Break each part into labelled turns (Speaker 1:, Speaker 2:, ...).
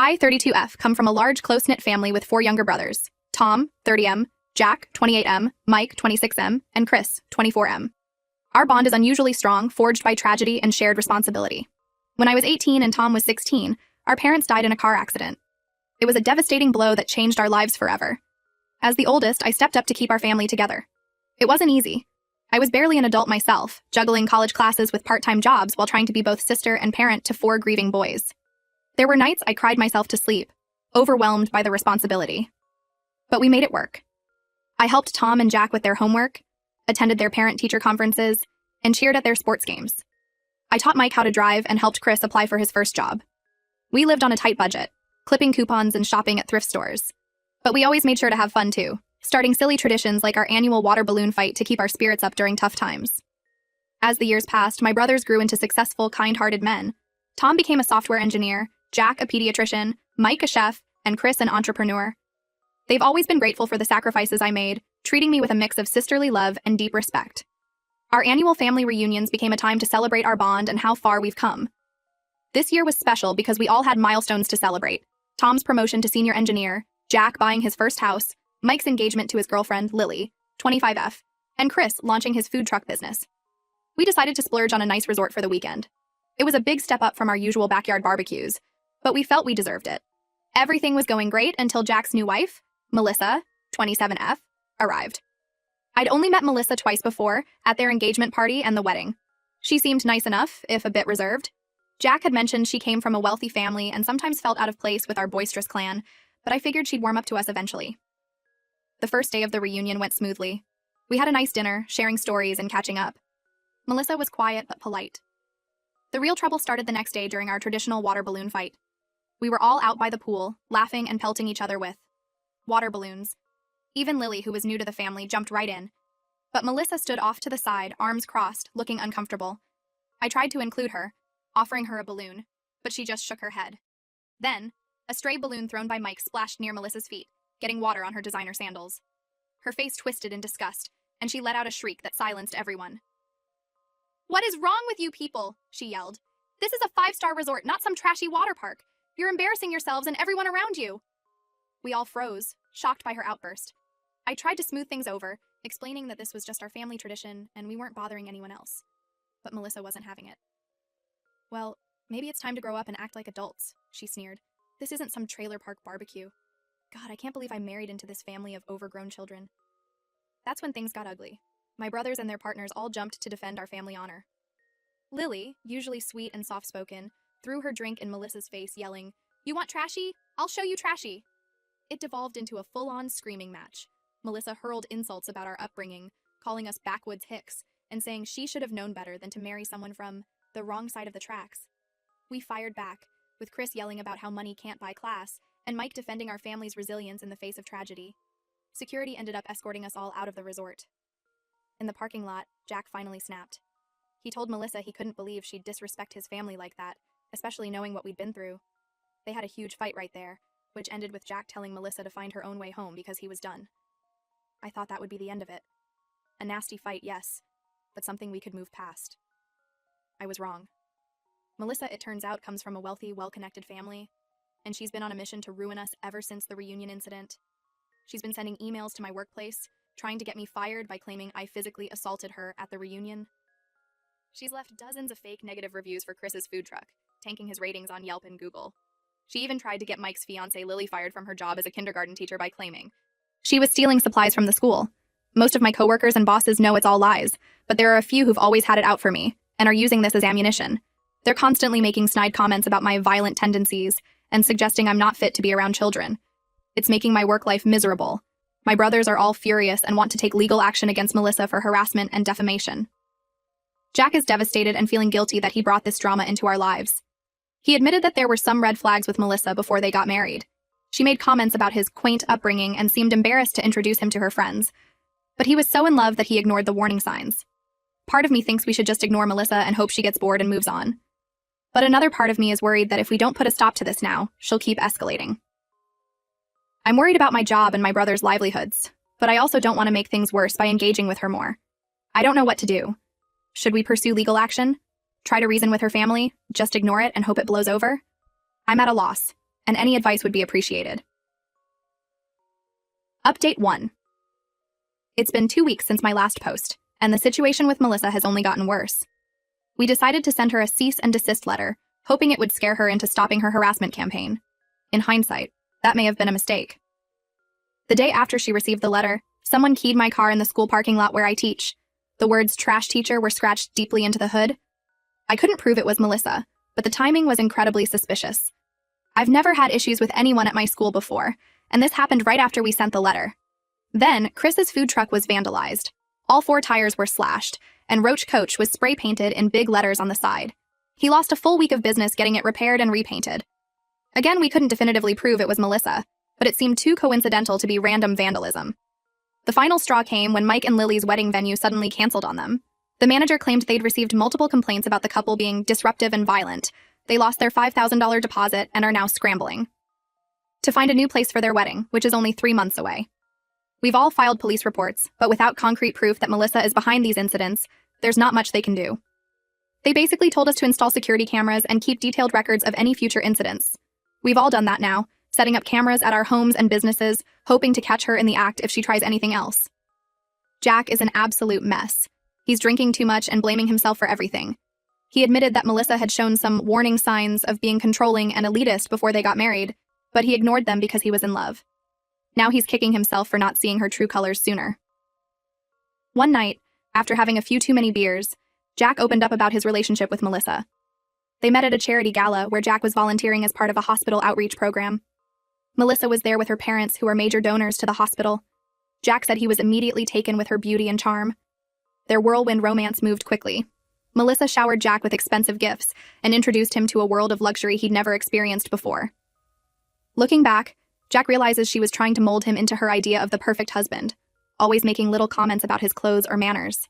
Speaker 1: I, 32F, come from a large, close-knit family with four younger brothers: Tom, 30M, Jack, 28M, Mike, 26M, and Chris, 24M. Our bond is unusually strong, forged by tragedy and shared responsibility. When I was 18 and Tom was 16, our parents died in a car accident. It was a devastating blow that changed our lives forever. As the oldest, I stepped up to keep our family together. It wasn't easy. I was barely an adult myself, juggling college classes with part-time jobs while trying to be both sister and parent to four grieving boys. There were nights I cried myself to sleep, overwhelmed by the responsibility. But we made it work. I helped Tom and Jack with their homework, attended their parent-teacher conferences, and cheered at their sports games. I taught Mike how to drive and helped Chris apply for his first job. We lived on a tight budget, clipping coupons and shopping at thrift stores. But we always made sure to have fun too, starting silly traditions like our annual water balloon fight to keep our spirits up during tough times. As the years passed, my brothers grew into successful, kind-hearted men. Tom became a software engineer, Jack a pediatrician, Mike a chef, and Chris an entrepreneur. They've always been grateful for the sacrifices I made, treating me with a mix of sisterly love and deep respect. Our annual family reunions became a time to celebrate our bond and how far we've come. This year was special because we all had milestones to celebrate: Tom's promotion to senior engineer, Jack buying his first house, Mike's engagement to his girlfriend, Lily, 25F, and Chris launching his food truck business. We decided to splurge on a nice resort for the weekend. It was a big step up from our usual backyard barbecues, but we felt we deserved it. Everything was going great until Jack's new wife, Melissa, 27F, arrived. I'd only met Melissa twice before, at their engagement party and the wedding. She seemed nice enough, if a bit reserved. Jack had mentioned she came from a wealthy family and sometimes felt out of place with our boisterous clan, but I figured she'd warm up to us eventually. The first day of the reunion went smoothly. We had a nice dinner, sharing stories and catching up. Melissa was quiet but polite. The real trouble started the next day during our traditional water balloon fight. We were all out by the pool, laughing and pelting each other with water balloons. Even Lily, who was new to the family, jumped right in. But Melissa stood off to the side, arms crossed, looking uncomfortable. I tried to include her, offering her a balloon, but she just shook her head. Then, a stray balloon thrown by Mike splashed near Melissa's feet, getting water on her designer sandals. Her face twisted in disgust, and she let out a shriek that silenced everyone. "What is wrong with you people?" she yelled. "This is a 5-star resort, not some trashy water park. You're embarrassing yourselves and everyone around you." We all froze, shocked by her outburst. I tried to smooth things over, explaining that this was just our family tradition and we weren't bothering anyone else. But Melissa wasn't having it. "Well, maybe it's time to grow up and act like adults," she sneered. "This isn't some trailer park barbecue. God, I can't believe I married into this family of overgrown children." That's when things got ugly. My brothers and their partners all jumped to defend our family honor. Lily, usually sweet and soft-spoken, threw her drink in Melissa's face, yelling, "You want trashy? I'll show you trashy." It devolved into a full-on screaming match. Melissa hurled insults about our upbringing, calling us backwoods hicks, and saying she should have known better than to marry someone from the wrong side of the tracks. We fired back, with Chris yelling about how money can't buy class, and Mike defending our family's resilience in the face of tragedy. Security ended up escorting us all out of the resort. In the parking lot, Jack finally snapped. He told Melissa he couldn't believe she'd disrespect his family like that, especially knowing what we'd been through. They had a huge fight right there, which ended with Jack telling Melissa to find her own way home because he was done. I thought that would be the end of it. A nasty fight, yes, but something we could move past. I was wrong. Melissa, it turns out, comes from a wealthy, well-connected family, and she's been on a mission to ruin us ever since the reunion incident. She's been sending emails to my workplace, trying to get me fired by claiming I physically assaulted her at the reunion. She's left dozens of fake negative reviews for Chris's food truck, tanking his ratings on Yelp and Google. She even tried to get Mike's fiancée Lily fired from her job as a kindergarten teacher by claiming she was stealing supplies from the school. Most of my coworkers and bosses know it's all lies, but there are a few who've always had it out for me, and are using this as ammunition. They're constantly making snide comments about my violent tendencies, and suggesting I'm not fit to be around children. It's making my work life miserable. My brothers are all furious and want to take legal action against Melissa for harassment and defamation. Jack is devastated and feeling guilty that he brought this drama into our lives. He admitted that there were some red flags with Melissa before they got married. She made comments about his quaint upbringing and seemed embarrassed to introduce him to her friends. But he was so in love that he ignored the warning signs. Part of me thinks we should just ignore Melissa and hope she gets bored and moves on. But another part of me is worried that if we don't put a stop to this now, she'll keep escalating. I'm worried about my job and my brother's livelihoods, but I also don't want to make things worse by engaging with her more. I don't know what to do. Should we pursue legal action? Try to reason with her family? Just ignore it and hope it blows over? I'm at a loss, and any advice would be appreciated. Update 1. It's been 2 weeks since my last post, and the situation with Melissa has only gotten worse. We decided to send her a cease and desist letter, hoping it would scare her into stopping her harassment campaign. In hindsight, that may have been a mistake. The day after she received the letter, someone keyed my car in the school parking lot where I teach. The words "trash teacher" were scratched deeply into the hood. I couldn't prove it was Melissa, but the timing was incredibly suspicious. I've never had issues with anyone at my school before, and this happened right after we sent the letter. Then, Chris's food truck was vandalized. All 4 tires were slashed, and Roach Coach was spray painted in big letters on the side. He lost a full week of business getting it repaired and repainted. Again, we couldn't definitively prove it was Melissa, but it seemed too coincidental to be random vandalism. The final straw came when Mike and Lily's wedding venue suddenly canceled on them. The manager claimed they'd received multiple complaints about the couple being disruptive and violent. They lost their $5,000 deposit and are now scrambling to find a new place for their wedding, which is only 3 months away. We've all filed police reports, but without concrete proof that Melissa is behind these incidents, there's not much they can do. They basically told us to install security cameras and keep detailed records of any future incidents. We've all done that now, setting up cameras at our homes and businesses, hoping to catch her in the act if she tries anything else. Jack is an absolute mess. He's drinking too much and blaming himself for everything. He admitted that Melissa had shown some warning signs of being controlling and elitist before they got married, but he ignored them because he was in love. Now he's kicking himself for not seeing her true colors sooner. One night, after having a few too many beers, Jack opened up about his relationship with Melissa. They met at a charity gala where Jack was volunteering as part of a hospital outreach program. Melissa was there with her parents, who are major donors to the hospital. Jack said he was immediately taken with her beauty and charm. Their whirlwind romance moved quickly. Melissa showered Jack with expensive gifts and introduced him to a world of luxury he'd never experienced before. Looking back, Jack realizes she was trying to mold him into her idea of the perfect husband, always making little comments about his clothes or manners.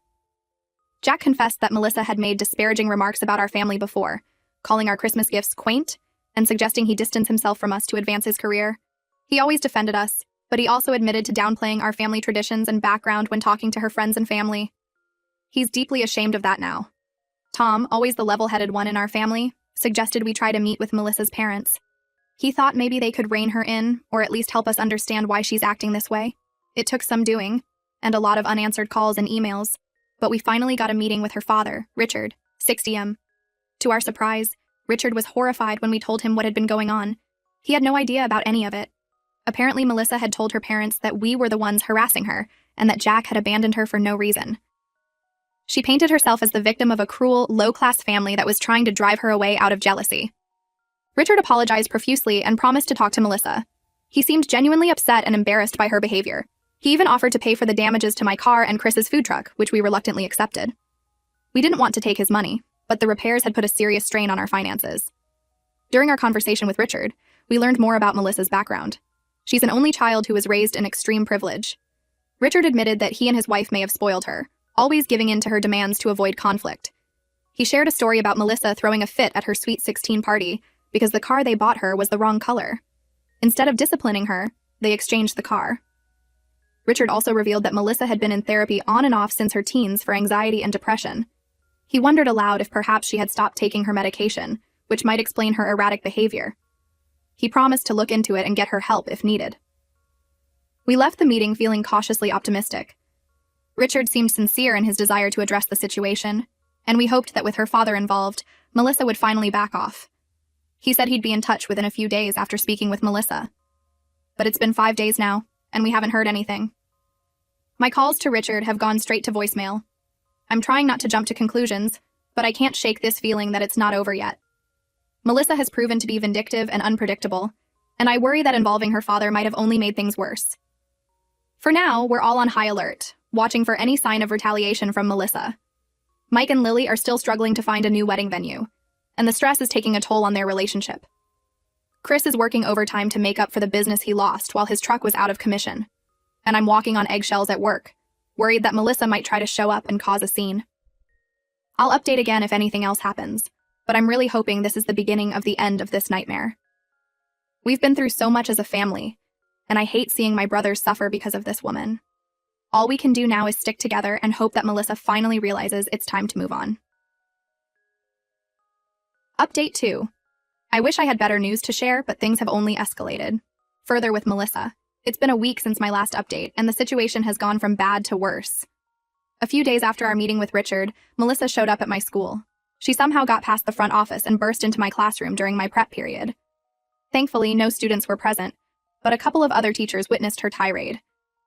Speaker 1: Jack confessed that Melissa had made disparaging remarks about our family before, calling our Christmas gifts quaint and suggesting he distance himself from us to advance his career. He always defended us, but he also admitted to downplaying our family traditions and background when talking to her friends and family. He's deeply ashamed of that now. Tom, always the level-headed one in our family, suggested we try to meet with Melissa's parents. He thought maybe they could rein her in, or at least help us understand why she's acting this way. It took some doing, and a lot of unanswered calls and emails, but we finally got a meeting with her father, Richard, 60M. To our surprise, Richard was horrified when we told him what had been going on. He had no idea about any of it. Apparently, Melissa had told her parents that we were the ones harassing her, and that Jack had abandoned her for no reason. She painted herself as the victim of a cruel, low-class family that was trying to drive her away out of jealousy. Richard apologized profusely and promised to talk to Melissa. He seemed genuinely upset and embarrassed by her behavior. He even offered to pay for the damages to my car and Chris's food truck, which we reluctantly accepted. We didn't want to take his money, but the repairs had put a serious strain on our finances. During our conversation with Richard, we learned more about Melissa's background. She's an only child who was raised in extreme privilege. Richard admitted that he and his wife may have spoiled her, always giving in to her demands to avoid conflict. He shared a story about Melissa throwing a fit at her Sweet 16 party because the car they bought her was the wrong color. Instead of disciplining her, they exchanged the car. Richard also revealed that Melissa had been in therapy on and off since her teens for anxiety and depression. He wondered aloud if perhaps she had stopped taking her medication, which might explain her erratic behavior. He promised to look into it and get her help if needed. We left the meeting feeling cautiously optimistic. Richard seemed sincere in his desire to address the situation, and we hoped that with her father involved, Melissa would finally back off. He said he'd be in touch within a few days after speaking with Melissa. But it's been 5 days now, and we haven't heard anything. My calls to Richard have gone straight to voicemail. I'm trying not to jump to conclusions, but I can't shake this feeling that it's not over yet. Melissa has proven to be vindictive and unpredictable, and I worry that involving her father might have only made things worse. For now, we're all on high alert, watching for any sign of retaliation from Melissa. Mike and Lily are still struggling to find a new wedding venue, and the stress is taking a toll on their relationship. Chris is working overtime to make up for the business he lost while his truck was out of commission, and I'm walking on eggshells at work, worried that Melissa might try to show up and cause a scene. I'll update again if anything else happens, but I'm really hoping this is the beginning of the end of this nightmare. We've been through so much as a family, and I hate seeing my brothers suffer because of this woman. All we can do now is stick together and hope that Melissa finally realizes it's time to move on. Update 2. I wish I had better news to share, but things have only escalated. Further with Melissa. It's been a week since my last update, and the situation has gone from bad to worse. A few days after our meeting with Richard, Melissa showed up at my school. She somehow got past the front office and burst into my classroom during my prep period. Thankfully, no students were present, but a couple of other teachers witnessed her tirade.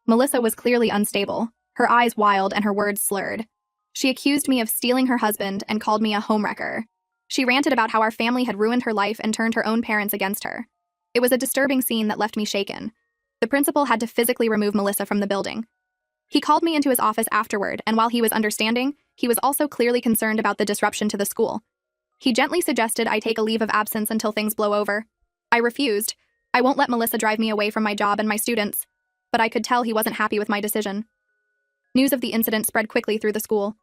Speaker 1: Melissa was clearly unstable, her eyes wild and her words slurred. She accused me of stealing her husband and called me a homewrecker. She ranted about how our family had ruined her life and turned her own parents against her. It was a disturbing scene that left me shaken. The principal had to physically remove Melissa from the building. He called me into his office afterward, and while he was understanding, he was also clearly concerned about the disruption to the school. He gently suggested I take a leave of absence until things blow over. I refused. I won't let Melissa drive me away from my job and my students. But I could tell he wasn't happy with my decision. News of the incident spread quickly through the school.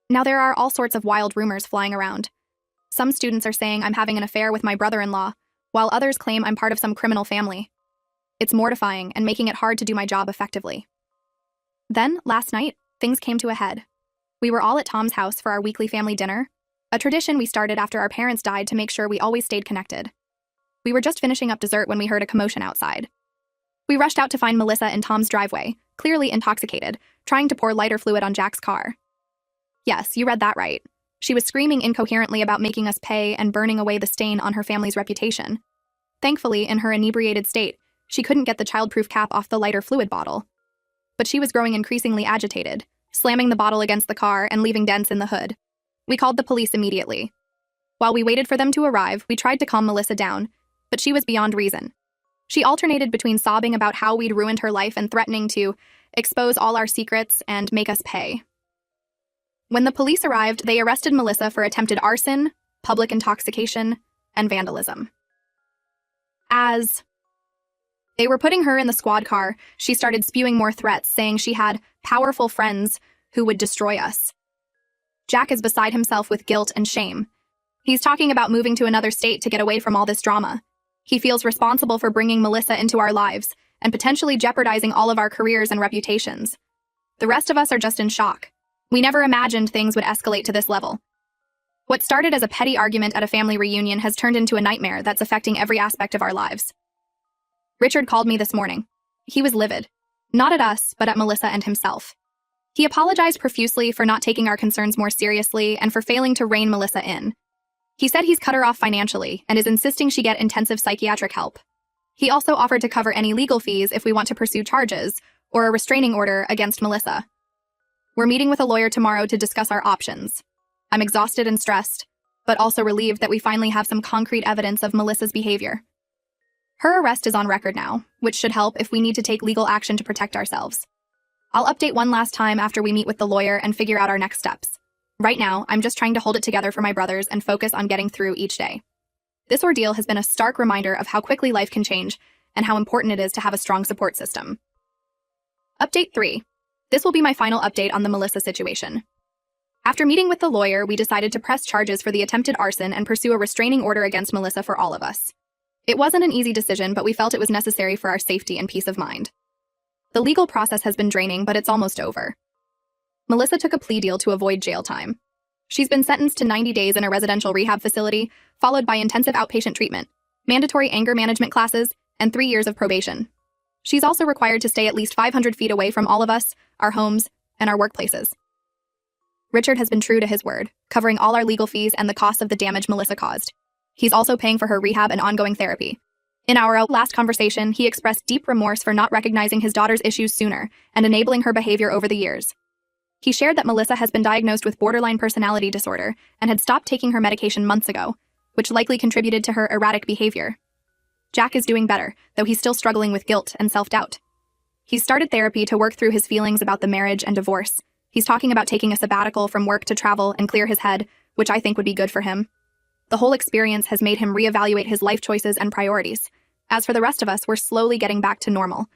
Speaker 1: Now there are all sorts of wild rumors flying around. Some students are saying I'm having an affair with my brother-in-law, while others claim I'm part of some criminal family. It's mortifying and making it hard to do my job effectively. Then, last night, things came to a head. We were all at Tom's house for our weekly family dinner, a tradition we started after our parents died to make sure we always stayed connected. We were just finishing up dessert when we heard a commotion outside. We rushed out to find Melissa in Tom's driveway, clearly intoxicated, trying to pour lighter fluid on Jack's car. Yes, you read that right. She was screaming incoherently about making us pay and burning away the stain on her family's reputation. Thankfully, in her inebriated state, she couldn't get the childproof cap off the lighter fluid bottle. But she was growing increasingly agitated, slamming the bottle against the car and leaving dents in the hood. We called the police immediately. While we waited for them to arrive, we tried to calm Melissa down, but she was beyond reason. She alternated between sobbing about how we'd ruined her life and threatening to expose all our secrets and make us pay. When the police arrived, they arrested Melissa for attempted arson, public intoxication, and vandalism. As they were putting her in the squad car, she started spewing more threats, saying she had powerful friends who would destroy us. Jack is beside himself with guilt and shame. He's talking about moving to another state to get away from all this drama. He feels responsible for bringing Melissa into our lives and potentially jeopardizing all of our careers and reputations. The rest of us are just in shock. We never imagined things would escalate to this level. What started as a petty argument at a family reunion has turned into a nightmare that's affecting every aspect of our lives. Richard called me this morning. He was livid. Not at us, but at Melissa and himself. He apologized profusely for not taking our concerns more seriously and for failing to rein Melissa in. He said he's cut her off financially and is insisting she get intensive psychiatric help. He also offered to cover any legal fees if we want to pursue charges or a restraining order against Melissa. We're meeting with a lawyer tomorrow to discuss our options. I'm exhausted and stressed, but also relieved that we finally have some concrete evidence of Melissa's behavior. Her arrest is on record now, which should help if we need to take legal action to protect ourselves. I'll update one last time after we meet with the lawyer and figure out our next steps. Right now, I'm just trying to hold it together for my brothers and focus on getting through each day. This ordeal has been a stark reminder of how quickly life can change and how important it is to have a strong support system. Update 3. This will be my final update on the Melissa situation. After meeting with the lawyer, we decided to press charges for the attempted arson and pursue a restraining order against Melissa for all of us. It wasn't an easy decision, but we felt it was necessary for our safety and peace of mind. The legal process has been draining, but it's almost over. Melissa took a plea deal to avoid jail time. She's been sentenced to 90 days in a residential rehab facility, followed by intensive outpatient treatment, mandatory anger management classes, and 3 years of probation. She's also required to stay at least 500 feet away from all of us, our homes, and our workplaces. Richard has been true to his word, covering all our legal fees and the cost of the damage Melissa caused. He's also paying for her rehab and ongoing therapy. In our last conversation, he expressed deep remorse for not recognizing his daughter's issues sooner and enabling her behavior over the years. He shared that Melissa has been diagnosed with borderline personality disorder and had stopped taking her medication months ago, which likely contributed to her erratic behavior. Jack is doing better, though he's still struggling with guilt and self-doubt. He's started therapy to work through his feelings about the marriage and divorce. He's talking about taking a sabbatical from work to travel and clear his head, which I think would be good for him. The whole experience has made him reevaluate his life choices and priorities. As for the rest of us, we're slowly getting back to normal.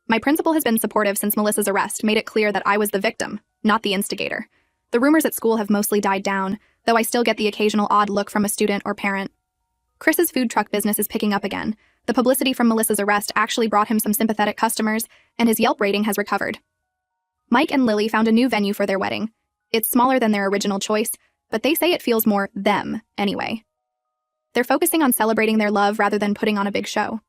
Speaker 1: My principal has been supportive since Melissa's arrest, made it clear that I was the victim, not the instigator. The rumors at school have mostly died down, though I still get the occasional odd look from a student or parent. Chris's food truck business is picking up again. The publicity from Melissa's arrest actually brought him some sympathetic customers, and his Yelp rating has recovered. Mike and Lily found a new venue for their wedding. It's smaller than their original choice, but they say it feels more them, anyway. They're focusing on celebrating their love rather than putting on a big show.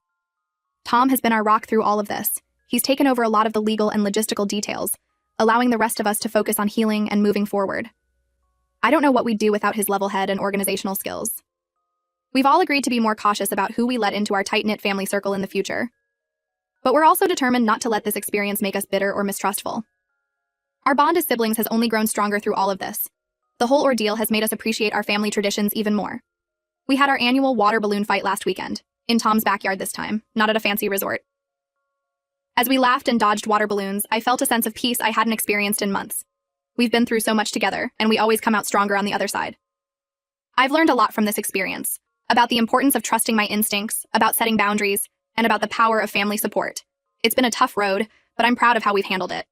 Speaker 1: Tom has been our rock through all of this. He's taken over a lot of the legal and logistical details, allowing the rest of us to focus on healing and moving forward. I don't know what we'd do without his level head and organizational skills. We've all agreed to be more cautious about who we let into our tight-knit family circle in the future. But we're also determined not to let this experience make us bitter or mistrustful. Our bond as siblings has only grown stronger through all of this. The whole ordeal has made us appreciate our family traditions even more. We had our annual water balloon fight last weekend, in Tom's backyard this time, not at a fancy resort. As we laughed and dodged water balloons, I felt a sense of peace I hadn't experienced in months. We've been through so much together, and we always come out stronger on the other side. I've learned a lot from this experience, about the importance of trusting my instincts, about setting boundaries, and about the power of family support. It's been a tough road, but I'm proud of how we've handled it.